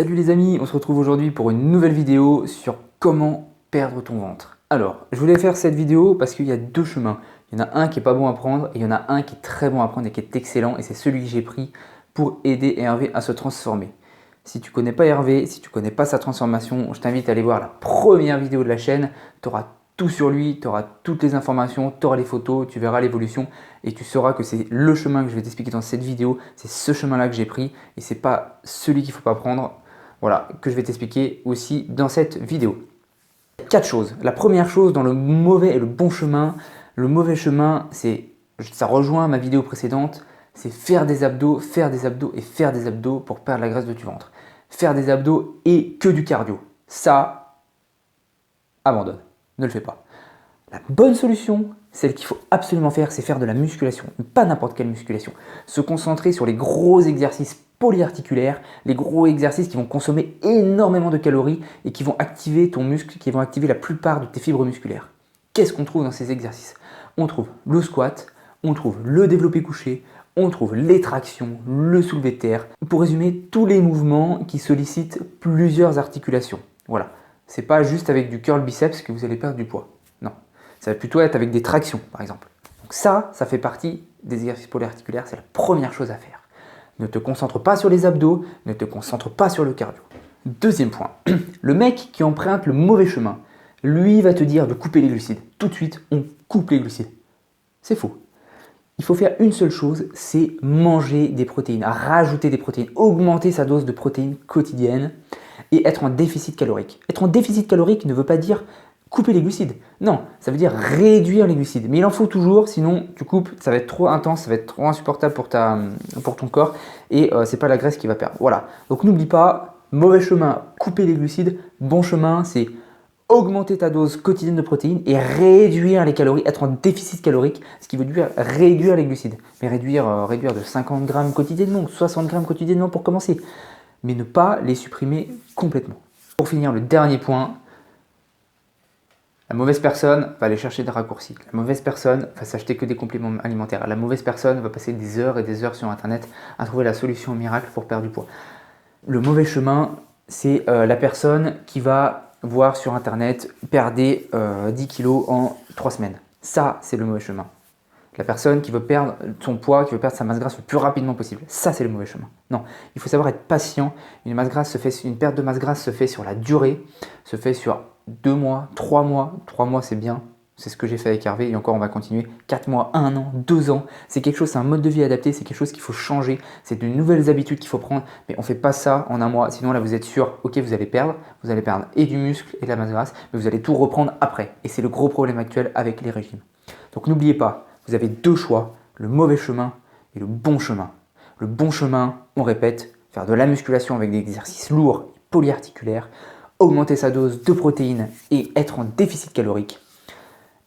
Salut les amis, on se retrouve aujourd'hui pour une nouvelle vidéo sur comment perdre ton ventre. Alors, je voulais faire cette vidéo parce qu'il y a deux chemins. Il y en a un qui est pas bon à prendre et il y en a un qui est très bon à prendre et qui est excellent et c'est celui que j'ai pris pour aider Hervé à se transformer. Si tu connais pas Hervé, si tu connais pas sa transformation, je t'invite à aller voir la première vidéo de la chaîne. Tu auras tout sur lui, tu auras toutes les informations, tu auras les photos, tu verras l'évolution et tu sauras que c'est le chemin que je vais t'expliquer dans cette vidéo. C'est ce chemin-là que j'ai pris et c'est pas celui qu'il ne faut pas prendre. Voilà, que je vais t'expliquer aussi dans cette vidéo. 4 choses. La première chose dans le mauvais et le bon chemin. Le mauvais chemin, ça rejoint ma vidéo précédente, c'est faire des abdos, faire des abdos et faire des abdos pour perdre la graisse du ventre. Faire des abdos et que du cardio. Ça, abandonne. Ne le fais pas. La bonne solution, celle qu'il faut absolument faire, c'est faire de la musculation. Pas n'importe quelle musculation. Se concentrer sur les gros exercices polyarticulaires, les gros exercices qui vont consommer énormément de calories et qui vont activer ton muscle, qui vont activer la plupart de tes fibres musculaires. Qu'est-ce qu'on trouve dans ces exercices? On trouve le squat, on trouve le développé couché, on trouve les tractions, le soulevé de terre. Pour résumer, tous les mouvements qui sollicitent plusieurs articulations. Voilà. C'est pas juste avec du curl biceps que vous allez perdre du poids. Non. Ça va plutôt être avec des tractions, par exemple. Donc ça fait partie des exercices polyarticulaires. C'est la première chose à faire. Ne te concentre pas sur les abdos, ne te concentre pas sur le cardio. Deuxième point, le mec qui emprunte le mauvais chemin, lui va te dire de couper les glucides. Tout de suite, on coupe les glucides. C'est faux. Il faut faire une seule chose, c'est manger des protéines, rajouter des protéines, augmenter sa dose de protéines quotidienne et être en déficit calorique. Être en déficit calorique ne veut pas dire couper les glucides. Non, ça veut dire réduire les glucides. Mais il en faut toujours, sinon tu coupes, ça va être trop intense, ça va être trop insupportable pour ton corps et c'est pas la graisse qui va perdre. Voilà, donc n'oublie pas, mauvais chemin, couper les glucides. Bon chemin, c'est augmenter ta dose quotidienne de protéines et réduire les calories, être en déficit calorique, ce qui veut dire réduire les glucides. Mais réduire de 50 grammes quotidiennement, 60 grammes quotidiennement pour commencer. Mais ne pas les supprimer complètement. Pour finir, le dernier point, la mauvaise personne va aller chercher des raccourcis. La mauvaise personne va s'acheter que des compléments alimentaires. La mauvaise personne va passer des heures et des heures sur Internet à trouver la solution miracle pour perdre du poids. Le mauvais chemin, c'est la personne qui va voir sur Internet perdre 10 kilos en 3 semaines. Ça, c'est le mauvais chemin. La personne qui veut perdre son poids, qui veut perdre sa masse grasse le plus rapidement possible. Ça, c'est le mauvais chemin. Non, il faut savoir être patient. Une perte de masse grasse se fait sur la durée, se fait sur 2 mois, 3 mois. 3 mois, c'est bien. C'est ce que j'ai fait avec Hervé et encore, on va continuer. 4 mois, 1 an, 2 ans. C'est quelque chose, c'est un mode de vie adapté. C'est quelque chose qu'il faut changer. C'est de nouvelles habitudes qu'il faut prendre. Mais on ne fait pas ça en 1 mois. Sinon, là, vous êtes sûr, ok, vous allez perdre. Vous allez perdre et du muscle et de la masse grasse. Mais vous allez tout reprendre après. Et c'est le gros problème actuel avec les régimes. Donc, n'oubliez pas, vous avez 2 choix. Le mauvais chemin et le bon chemin. Le bon chemin, on répète, faire de la musculation avec des exercices lourds et polyarticulaires, augmenter sa dose de protéines et être en déficit calorique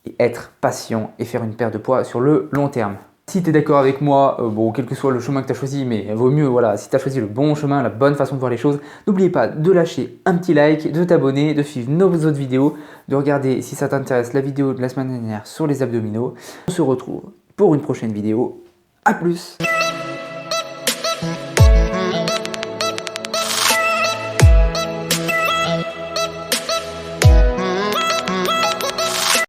et être patient et faire une perte de poids sur le long terme. Si tu es d'accord avec moi, quel que soit le chemin que tu as choisi, mais vaut mieux, voilà, si tu as choisi le bon chemin, la bonne façon de voir les choses, n'oubliez pas de lâcher un petit like, de t'abonner, de suivre nos autres vidéos, de regarder si ça t'intéresse la vidéo de la semaine dernière sur les abdominaux. On se retrouve pour une prochaine vidéo. À plus!